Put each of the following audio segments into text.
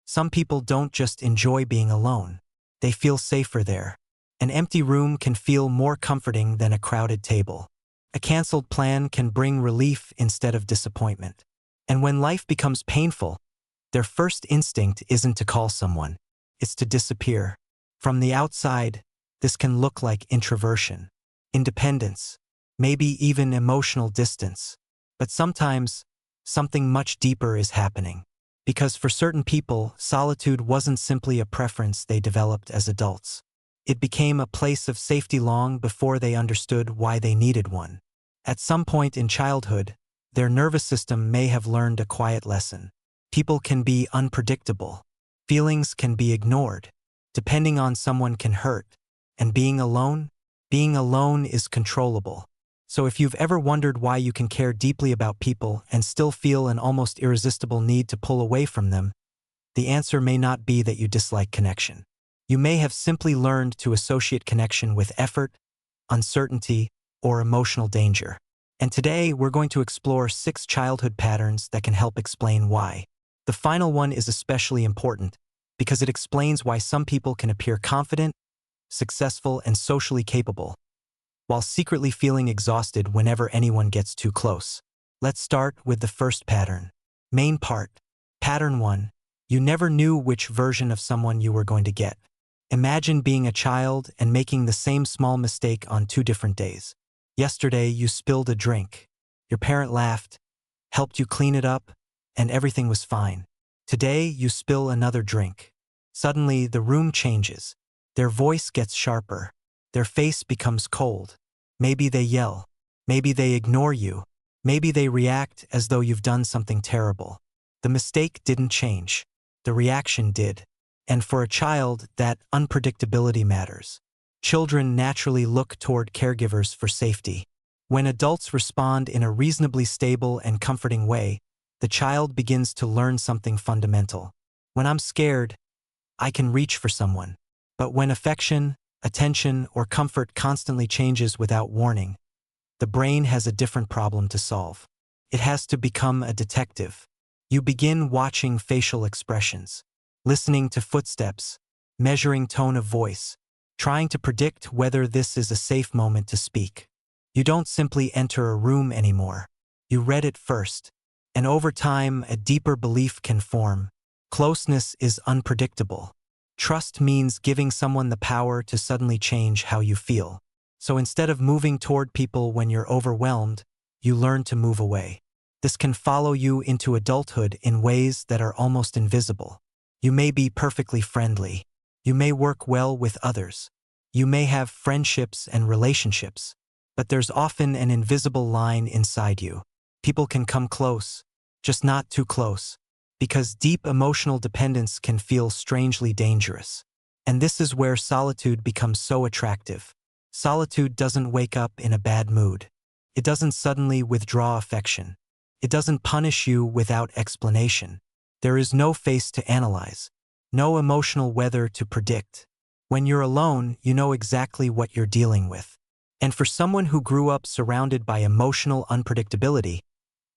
Some people don't just enjoy being alone. They feel safer there. An empty room can feel more comforting than a crowded table. A canceled plan can bring relief instead of disappointment. And when life becomes painful, their first instinct isn't to call someone. It's to disappear. From the outside, this can look like introversion, independence, maybe even emotional distance. But sometimes, something much deeper is happening. Because for certain people, solitude wasn't simply a preference they developed as adults. It became a place of safety long before they understood why they needed one. At some point in childhood, their nervous system may have learned a quiet lesson. People can be unpredictable. Feelings can be ignored. Depending on someone can hurt. And being alone is controllable. So if you've ever wondered why you can care deeply about people and still feel an almost irresistible need to pull away from them, the answer may not be that you dislike connection. You may have simply learned to associate connection with effort, uncertainty, or emotional danger. And today, we're going to explore 6 childhood patterns that can help explain why. The final one is especially important because it explains why some people can appear confident, successful, and socially capable, while secretly feeling exhausted whenever anyone gets too close. Let's start with the first pattern. Main part. Pattern 1. You never knew which version of someone you were going to get. Imagine being a child and making the same small mistake on 2 different days. Yesterday, you spilled a drink. Your parent laughed, helped you clean it up, and everything was fine. Today, you spill another drink. Suddenly, the room changes. Their voice gets sharper. Their face becomes cold. Maybe they yell. Maybe they ignore you. Maybe they react as though you've done something terrible. The mistake didn't change. The reaction did. And for a child, that unpredictability matters. Children naturally look toward caregivers for safety. When adults respond in a reasonably stable and comforting way, the child begins to learn something fundamental. When I'm scared, I can reach for someone. But when affection, attention, or comfort constantly changes without warning, the brain has a different problem to solve. It has to become a detective. You begin watching facial expressions, listening to footsteps, measuring tone of voice, trying to predict whether this is a safe moment to speak. You don't simply enter a room anymore. You read it first. And over time, a deeper belief can form. Closeness is unpredictable. Trust means giving someone the power to suddenly change how you feel. So instead of moving toward people when you're overwhelmed, you learn to move away. This can follow you into adulthood in ways that are almost invisible. You may be perfectly friendly. You may work well with others. You may have friendships and relationships. But there's often an invisible line inside you. People can come close, just not too close. Because deep emotional dependence can feel strangely dangerous. And this is where solitude becomes so attractive. Solitude doesn't wake up in a bad mood. It doesn't suddenly withdraw affection. It doesn't punish you without explanation. There is no face to analyze, no emotional weather to predict. When you're alone, you know exactly what you're dealing with. And for someone who grew up surrounded by emotional unpredictability,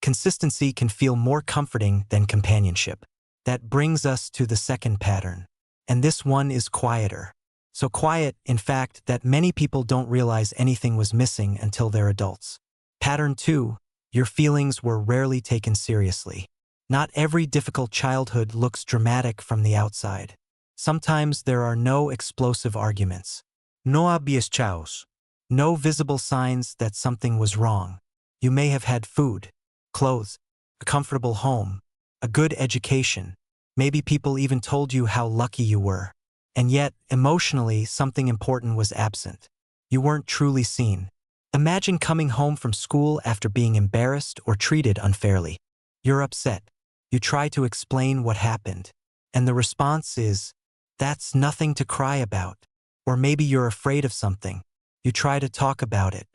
consistency can feel more comforting than companionship. That brings us to the second pattern. And this one is quieter. So quiet, in fact, that many people don't realize anything was missing until they're adults. Pattern 2. Your feelings were rarely taken seriously. Not every difficult childhood looks dramatic from the outside. Sometimes there are no explosive arguments. No obvious chaos. No visible signs that something was wrong. You may have had food, clothes, a comfortable home, a good education. Maybe people even told you how lucky you were. And yet, emotionally, something important was absent. You weren't truly seen. Imagine coming home from school after being embarrassed or treated unfairly. You're upset. You try to explain what happened. And the response is, "That's nothing to cry about." Or maybe you're afraid of something. You try to talk about it.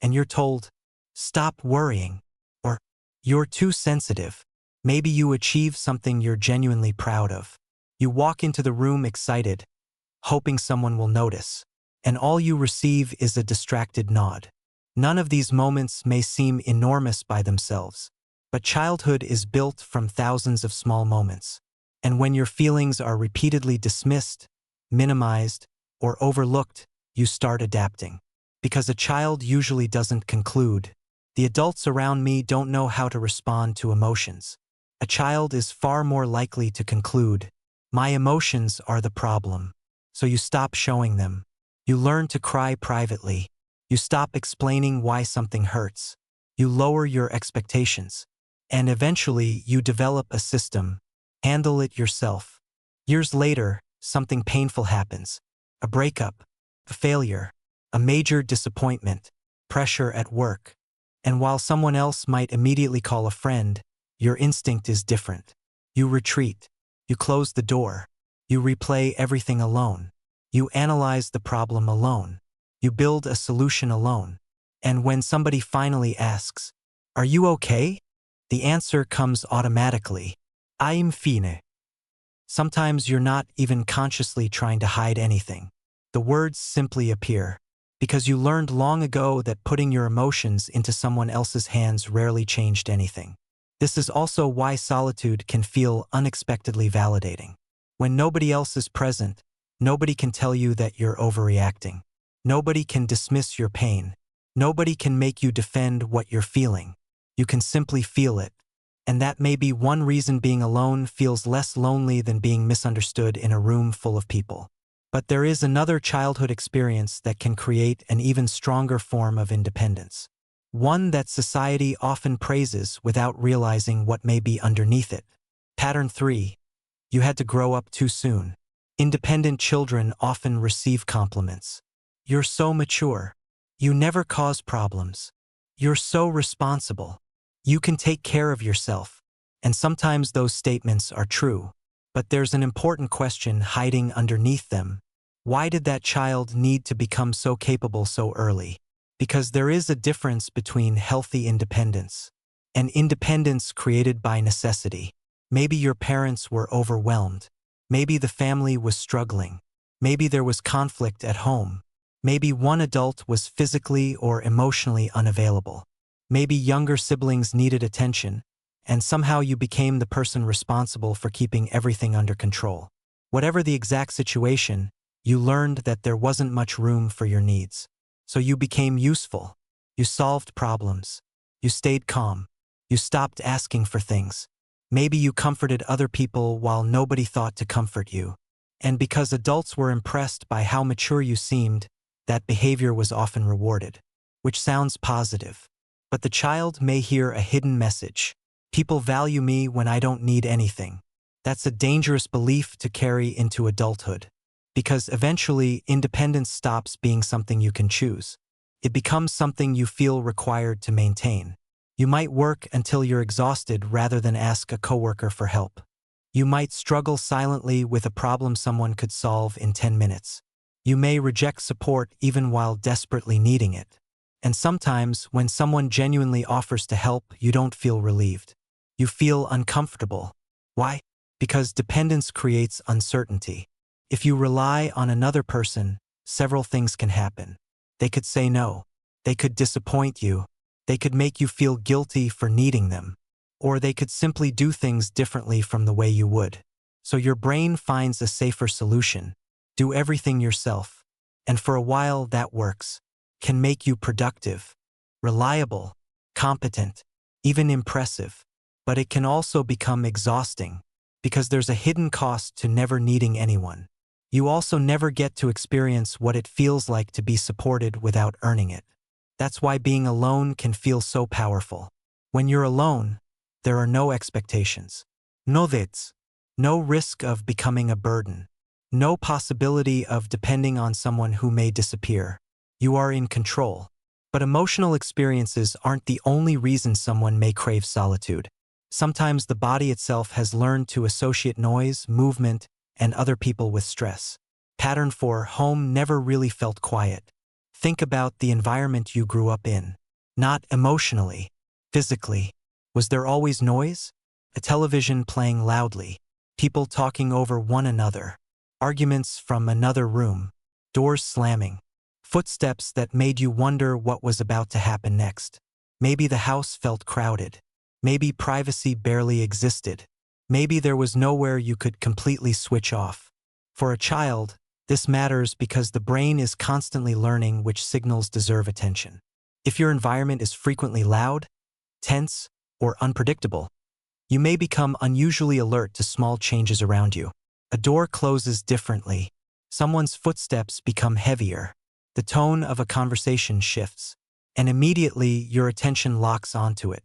And you're told, "Stop worrying." Or, "You're too sensitive." Maybe you achieve something you're genuinely proud of. You walk into the room excited, hoping someone will notice. And all you receive is a distracted nod. None of these moments may seem enormous by themselves. But childhood is built from thousands of small moments. And when your feelings are repeatedly dismissed, minimized, or overlooked, you start adapting. Because a child usually doesn't conclude, "The adults around me don't know how to respond to emotions." A child is far more likely to conclude, "My emotions are the problem." So you stop showing them. You learn to cry privately. You stop explaining why something hurts. You lower your expectations. And eventually, you develop a system. Handle it yourself. Years later, something painful happens. A breakup, a failure, a major disappointment, pressure at work. And while someone else might immediately call a friend, your instinct is different. You retreat. You close the door. You replay everything alone. You analyze the problem alone. You build a solution alone. And when somebody finally asks, "Are you okay?" the answer comes automatically. "I'm fine." Sometimes you're not even consciously trying to hide anything. The words simply appear. Because you learned long ago that putting your emotions into someone else's hands rarely changed anything. This is also why solitude can feel unexpectedly validating. When nobody else is present, nobody can tell you that you're overreacting. Nobody can dismiss your pain. Nobody can make you defend what you're feeling. You can simply feel it. And that may be one reason being alone feels less lonely than being misunderstood in a room full of people. But there is another childhood experience that can create an even stronger form of independence. One that society often praises without realizing what may be underneath it. Pattern 3. You had to grow up too soon. Independent children often receive compliments. "You're so mature. You never cause problems. You're so responsible. You can take care of yourself." And sometimes those statements are true. But there's an important question hiding underneath them. Why did that child need to become so capable so early? Because there is a difference between healthy independence and independence created by necessity. Maybe your parents were overwhelmed. Maybe the family was struggling. Maybe there was conflict at home. Maybe one adult was physically or emotionally unavailable. Maybe younger siblings needed attention, and somehow you became the person responsible for keeping everything under control. Whatever the exact situation, you learned that there wasn't much room for your needs. So you became useful. You solved problems. You stayed calm. You stopped asking for things. Maybe you comforted other people while nobody thought to comfort you. And because adults were impressed by how mature you seemed, that behavior was often rewarded. Which sounds positive. But the child may hear a hidden message. "People value me when I don't need anything." That's a dangerous belief to carry into adulthood. Because eventually, independence stops being something you can choose. It becomes something you feel required to maintain. You might work until you're exhausted rather than ask a coworker for help. You might struggle silently with a problem someone could solve in 10 minutes. You may reject support even while desperately needing it. And sometimes, when someone genuinely offers to help, you don't feel relieved. You feel uncomfortable. Why? Because dependence creates uncertainty. If you rely on another person, several things can happen. They could say no. They could disappoint you. They could make you feel guilty for needing them. Or they could simply do things differently from the way you would. So your brain finds a safer solution. Do everything yourself. And for a while that works. Can make you productive, reliable, competent, even impressive. But it can also become exhausting, because there's a hidden cost to never needing anyone. You also never get to experience what it feels like to be supported without earning it. That's why being alone can feel so powerful. When you're alone, there are no expectations. No debts. No risk of becoming a burden. No possibility of depending on someone who may disappear. You are in control. But emotional experiences aren't the only reason someone may crave solitude. Sometimes the body itself has learned to associate noise, movement, and other people with stress. Pattern 4. Home never really felt quiet. Think about the environment you grew up in. Not emotionally, physically. Was there always noise? A television playing loudly. People talking over one another. Arguments from another room. Doors slamming. Footsteps that made you wonder what was about to happen next. Maybe the house felt crowded. Maybe privacy barely existed. Maybe there was nowhere you could completely switch off. For a child, this matters because the brain is constantly learning which signals deserve attention. If your environment is frequently loud, tense, or unpredictable, you may become unusually alert to small changes around you. A door closes differently. Someone's footsteps become heavier. The tone of a conversation shifts, and immediately your attention locks onto it.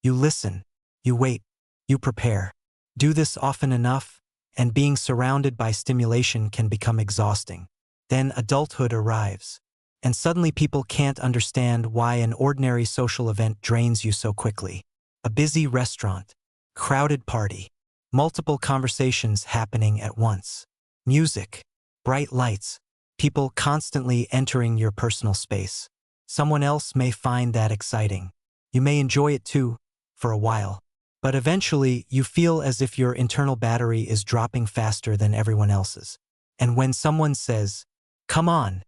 You listen, you wait, you prepare. Do this often enough, and being surrounded by stimulation can become exhausting. Then adulthood arrives, and suddenly people can't understand why an ordinary social event drains you so quickly. A busy restaurant, crowded party, multiple conversations happening at once, music, bright lights, people constantly entering your personal space. Someone else may find that exciting. You may enjoy it too, for a while. But eventually, you feel as if your internal battery is dropping faster than everyone else's. And when someone says, "Come on,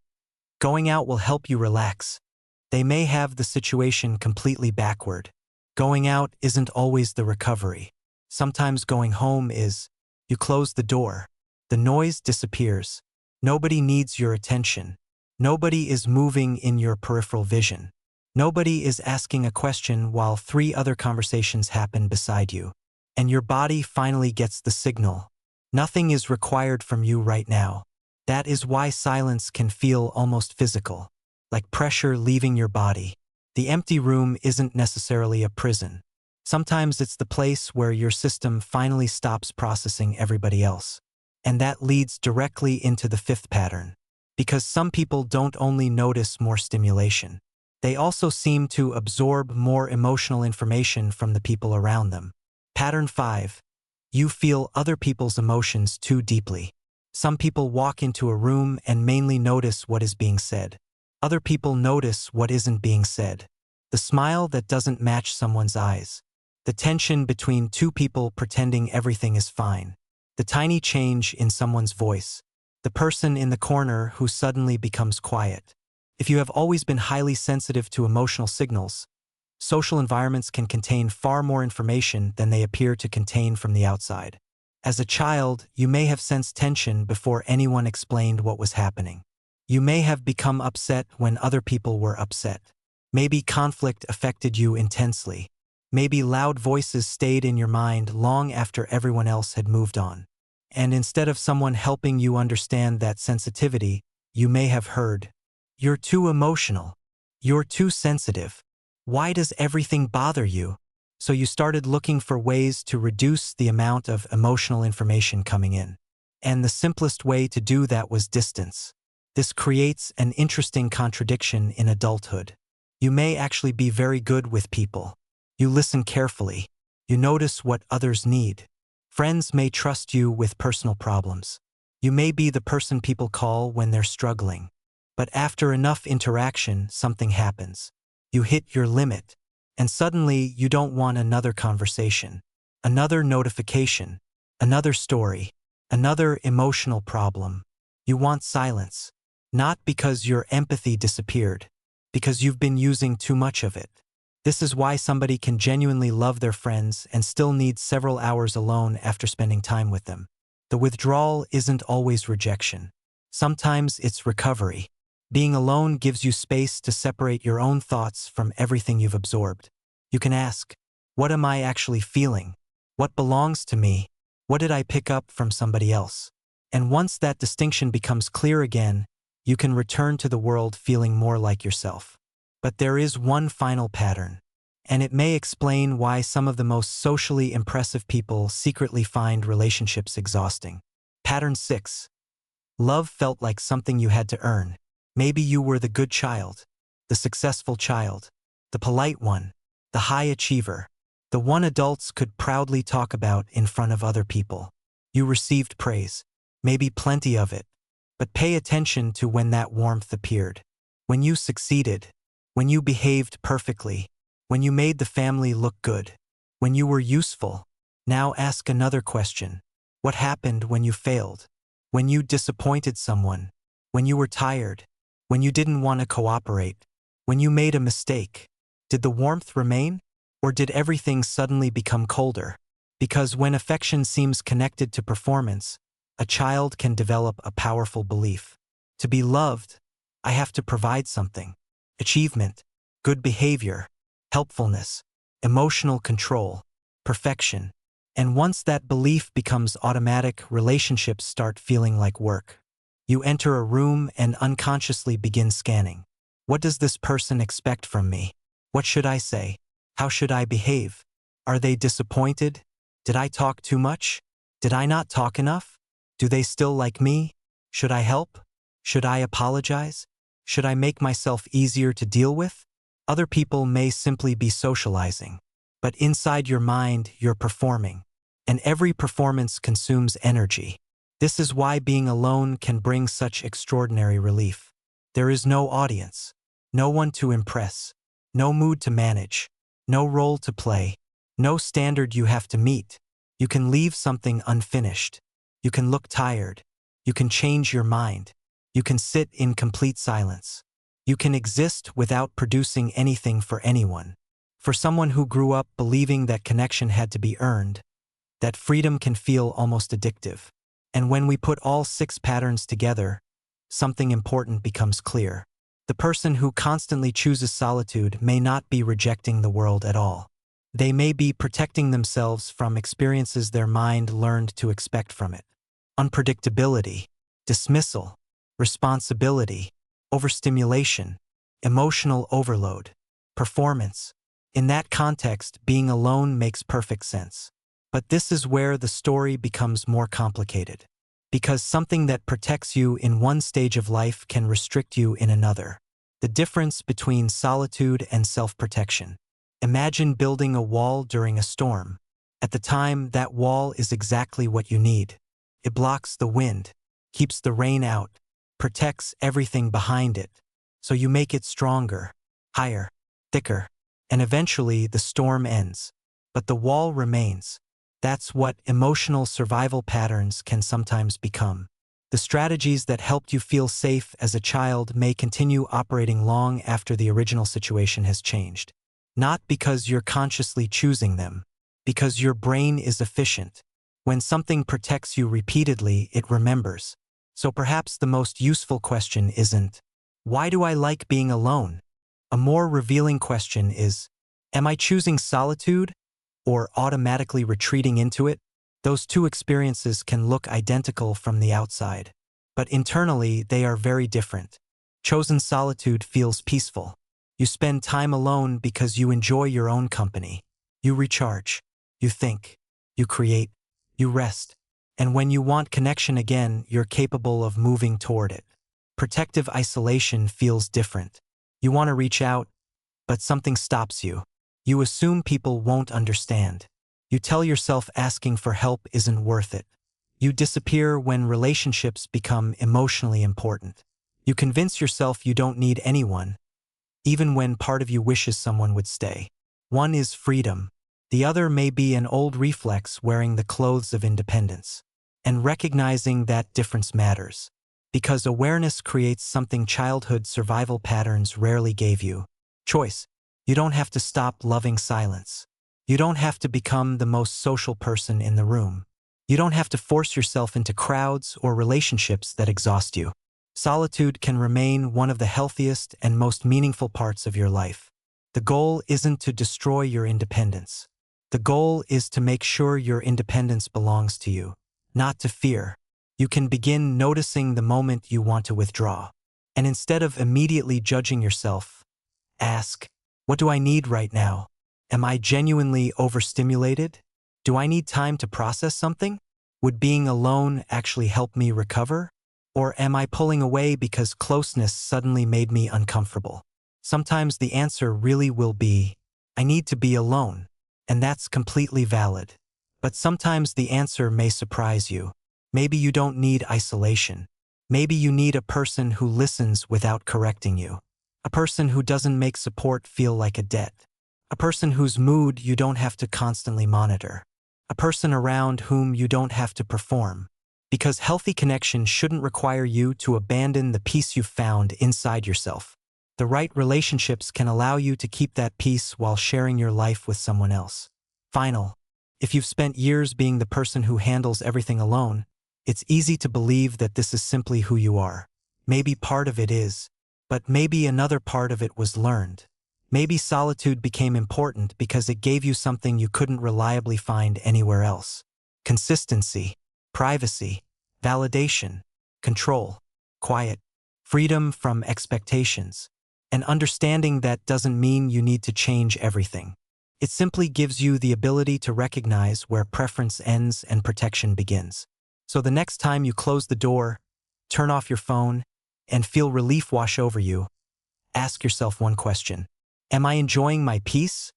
going out will help you relax," they may have the situation completely backward. Going out isn't always the recovery. Sometimes going home is. You close the door. The noise disappears. Nobody needs your attention. Nobody is moving in your peripheral vision. Nobody is asking a question while 3 other conversations happen beside you. And your body finally gets the signal. Nothing is required from you right now. That is why silence can feel almost physical, like pressure leaving your body. The empty room isn't necessarily a prison. Sometimes it's the place where your system finally stops processing everybody else. And that leads directly into the 5th pattern. Because some people don't only notice more stimulation, they also seem to absorb more emotional information from the people around them. Pattern 5. You feel other people's emotions too deeply. Some people walk into a room and mainly notice what is being said. Other people notice what isn't being said. The smile that doesn't match someone's eyes. The tension between 2 people pretending everything is fine. The tiny change in someone's voice. The person in the corner who suddenly becomes quiet. If you have always been highly sensitive to emotional signals, social environments can contain far more information than they appear to contain from the outside. As a child, you may have sensed tension before anyone explained what was happening. You may have become upset when other people were upset. Maybe conflict affected you intensely. Maybe loud voices stayed in your mind long after everyone else had moved on. And instead of someone helping you understand that sensitivity, you may have heard, "You're too emotional. You're too sensitive. Why does everything bother you?" So you started looking for ways to reduce the amount of emotional information coming in. And the simplest way to do that was distance. This creates an interesting contradiction in adulthood. You may actually be very good with people. You listen carefully. You notice what others need. Friends may trust you with personal problems. You may be the person people call when they're struggling. But after enough interaction, something happens. You hit your limit. And suddenly, you don't want another conversation, another notification, another story, another emotional problem. You want silence. Not because your empathy disappeared, because you've been using too much of it. This is why somebody can genuinely love their friends and still need several hours alone after spending time with them. The withdrawal isn't always rejection. Sometimes it's recovery. Being alone gives you space to separate your own thoughts from everything you've absorbed. You can ask, what am I actually feeling? What belongs to me? What did I pick up from somebody else? And once that distinction becomes clear again, you can return to the world feeling more like yourself. But there is one final pattern, and it may explain why some of the most socially impressive people secretly find relationships exhausting. Pattern 6. Love felt like something you had to earn. Maybe you were the good child, the successful child, the polite one, the high achiever, the one adults could proudly talk about in front of other people. You received praise, maybe plenty of it, but pay attention to when that warmth appeared. When you succeeded, when you behaved perfectly, when you made the family look good, when you were useful. Now ask another question. What happened when you failed? When you disappointed someone? When you were tired? When you didn't want to cooperate? When you made a mistake? Did the warmth remain? Or did everything suddenly become colder? Because when affection seems connected to performance, a child can develop a powerful belief. To be loved, I have to provide something. Achievement, good behavior, helpfulness, emotional control, perfection. And once that belief becomes automatic, relationships start feeling like work. You enter a room and unconsciously begin scanning. What does this person expect from me? What should I say? How should I behave? Are they disappointed? Did I talk too much? Did I not talk enough? Do they still like me? Should I help? Should I apologize? Should I make myself easier to deal with? Other people may simply be socializing, but inside your mind, you're performing. And every performance consumes energy. This is why being alone can bring such extraordinary relief. There is no audience, no one to impress, no mood to manage, no role to play, no standard you have to meet. You can leave something unfinished. You can look tired. You can change your mind. You can sit in complete silence. You can exist without producing anything for anyone. For someone who grew up believing that connection had to be earned, that freedom can feel almost addictive. And when we put all 6 patterns together, something important becomes clear. The person who constantly chooses solitude may not be rejecting the world at all. They may be protecting themselves from experiences their mind learned to expect from it. Unpredictability, dismissal, responsibility, overstimulation, emotional overload, performance. In that context, being alone makes perfect sense. But this is where the story becomes more complicated. Because something that protects you in one stage of life can restrict you in another. The difference between solitude and self-protection. Imagine building a wall during a storm. At the time, that wall is exactly what you need. It blocks the wind, keeps the rain out, protects everything behind it. So you make it stronger, higher, thicker, and eventually the storm ends. But the wall remains. That's what emotional survival patterns can sometimes become. The strategies that helped you feel safe as a child may continue operating long after the original situation has changed. Not because you're consciously choosing them, because your brain is efficient. When something protects you repeatedly, it remembers. So perhaps the most useful question isn't, why do I like being alone? A more revealing question is, am I choosing solitude or automatically retreating into it? Those two experiences can look identical from the outside, but internally they are very different. Chosen solitude feels peaceful. You spend time alone because you enjoy your own company. You recharge. You think. You create. You rest. And when you want connection again, you're capable of moving toward it. Protective isolation feels different. You want to reach out, but something stops you. You assume people won't understand. You tell yourself asking for help isn't worth it. You disappear when relationships become emotionally important. You convince yourself you don't need anyone, even when part of you wishes someone would stay. One is freedom. The other may be an old reflex wearing the clothes of independence. And recognizing that difference matters. Because awareness creates something childhood survival patterns rarely gave you. Choice. You don't have to stop loving silence. You don't have to become the most social person in the room. You don't have to force yourself into crowds or relationships that exhaust you. Solitude can remain one of the healthiest and most meaningful parts of your life. The goal isn't to destroy your independence. The goal is to make sure your independence belongs to you, not to fear. You can begin noticing the moment you want to withdraw. And instead of immediately judging yourself, ask, what do I need right now? Am I genuinely overstimulated? Do I need time to process something? Would being alone actually help me recover? Or am I pulling away because closeness suddenly made me uncomfortable? Sometimes the answer really will be, I need to be alone, and that's completely valid. But sometimes the answer may surprise you. Maybe you don't need isolation. Maybe you need a person who listens without correcting you. A person who doesn't make support feel like a debt. A person whose mood you don't have to constantly monitor. A person around whom you don't have to perform. Because healthy connection shouldn't require you to abandon the peace you've found inside yourself. The right relationships can allow you to keep that peace while sharing your life with someone else. Final. If you've spent years being the person who handles everything alone, it's easy to believe that this is simply who you are. Maybe part of it is, but maybe another part of it was learned. Maybe solitude became important because it gave you something you couldn't reliably find anywhere else. Consistency, privacy, validation, control, quiet, freedom from expectations, and understanding that doesn't mean you need to change everything. It simply gives you the ability to recognize where preference ends and protection begins. So the next time you close the door, turn off your phone, and feel relief wash over you, ask yourself one question. Am I enjoying my peace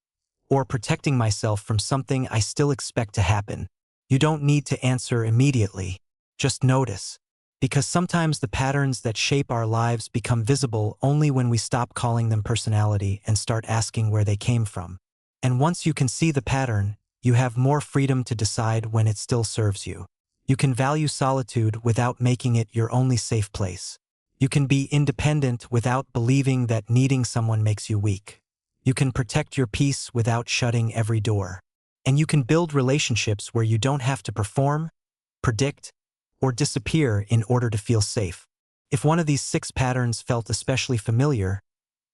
or protecting myself from something I still expect to happen? You don't need to answer immediately. Just notice. Because sometimes the patterns that shape our lives become visible only when we stop calling them personality and start asking where they came from. And once you can see the pattern, you have more freedom to decide when it still serves you. You can value solitude without making it your only safe place. You can be independent without believing that needing someone makes you weak. You can protect your peace without shutting every door. And you can build relationships where you don't have to perform, predict, or disappear in order to feel safe. If one of these 6 patterns felt especially familiar,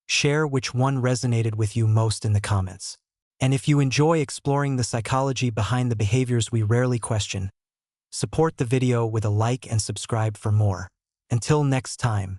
share which one resonated with you most in the comments. And if you enjoy exploring the psychology behind the behaviors we rarely question, support the video with a like and subscribe for more. Until next time.